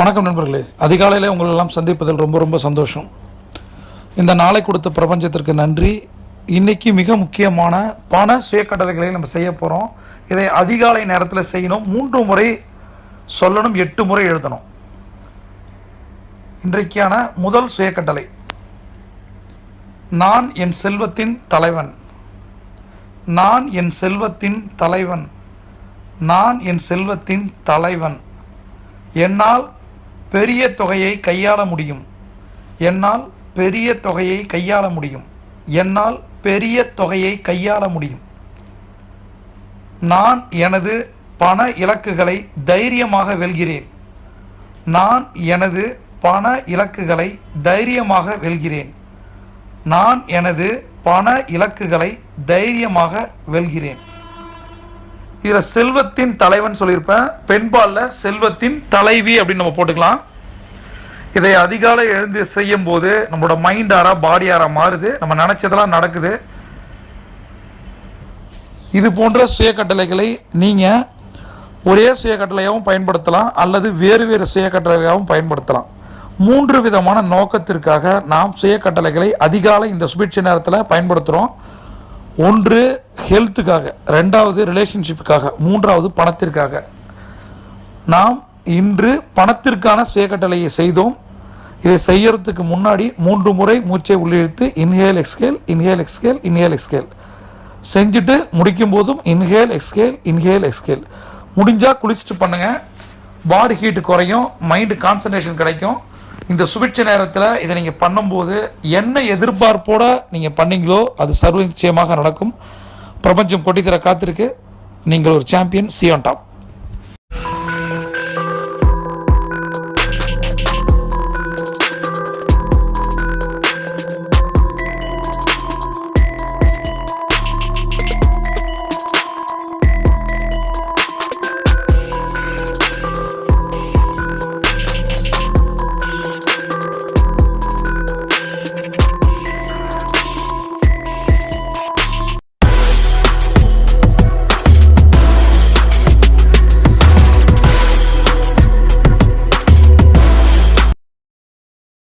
வணக்கம் நண்பர்களே, அதிகாலையில் உங்களெல்லாம் சந்திப்பதில் ரொம்ப ரொம்ப சந்தோஷம். இந்த நாளை கொடுத்த பிரபஞ்சத்திற்கு நன்றி. இன்றைக்கி மிக முக்கியமான பண சுயக்கட்டளைகளை நம்ம செய்ய போகிறோம். இதை அதிகாலை நேரத்தில் செய்யணும். 3 முறை சொல்லணும், 8 முறை எழுதணும். இன்றைக்கான முதல் சுயக்கட்டளை: நான் என் செல்வத்தின் தலைவன். நான் என் செல்வத்தின் தலைவன். நான் என் செல்வத்தின் தலைவன். என்னால் பெரிய தொகையை கையாள முடியும். என்னால் பெரிய தொகையை கையாள முடியும். என்னால் பெரிய தொகையை கையாள முடியும். நான் எனது பண இலக்குகளை தைரியமாக வெல்கிறேன். நான் எனது பண இலக்குகளை தைரியமாக வெல்கிறேன். நான் எனது பண இலக்குகளை தைரியமாக வெல்கிறேன். இதில் செல்வத்தின் தலைவன் சொல்லியிருப்பேன். பெண்பாலில் செல்வத்தின் தலைவி அப்படின்னு நம்ம போட்டுக்கலாம். இதை அதிகாலை எழுந்து செய்யும் போது நம்மளோட மைண்ட் ஆரா பாடி ஆரா மாறுது. நம்ம நினைச்சதெல்லாம் நடக்குது. இது போன்ற சுயக்கட்டளைகளை நீங்கள் ஒரே சுயக்கட்டளையாகவும் பயன்படுத்தலாம், அல்லது வேறு வேறு சுயக்கட்டளையாகவும் பயன்படுத்தலாம். 3 விதமான நோக்கத்திற்காக நாம் சுயக்கட்டளைகளை அதிகாலை இந்த சுபிட்ச நேரத்தில் பயன்படுத்துகிறோம். 1 ஹெல்த்துக்காக, 2வது ரிலேஷன்ஷிப்புக்காக, 3வது பணத்திற்காக. நாம் இன்று பணத்திற்கான சுயக்கட்டளையை செய்தோம். இதை செய்யறதுக்கு முன்னாடி 3 முறை மூச்சை உள்ளிழுத்து inhale exhale, inhale exhale, inhale exhale செஞ்சுட்டு முடிக்கும் போதும் இன்ஹேல் எக்ஸ்கேல், இன்ஹேல் எக்ஸ்கேல். முடிஞ்சால் குளிச்சுட்டு பண்ணுங்கள். பாடி ஹீட்டு குறையும், மைண்டு கான்சன்ட்ரேஷன் கிடைக்கும். இந்த சுபிட்ச நேரத்தில் இதை நீங்கள் பண்ணும்போது என்ன எதிர்பார்ப்போடு நீங்கள் பண்ணீங்களோ அது சர்வ நிச்சயமாக நடக்கும். பிரபஞ்சம் கொட்டித்தர காத்திருக்கு. நீங்கள் ஒரு சாம்பியன். C on top.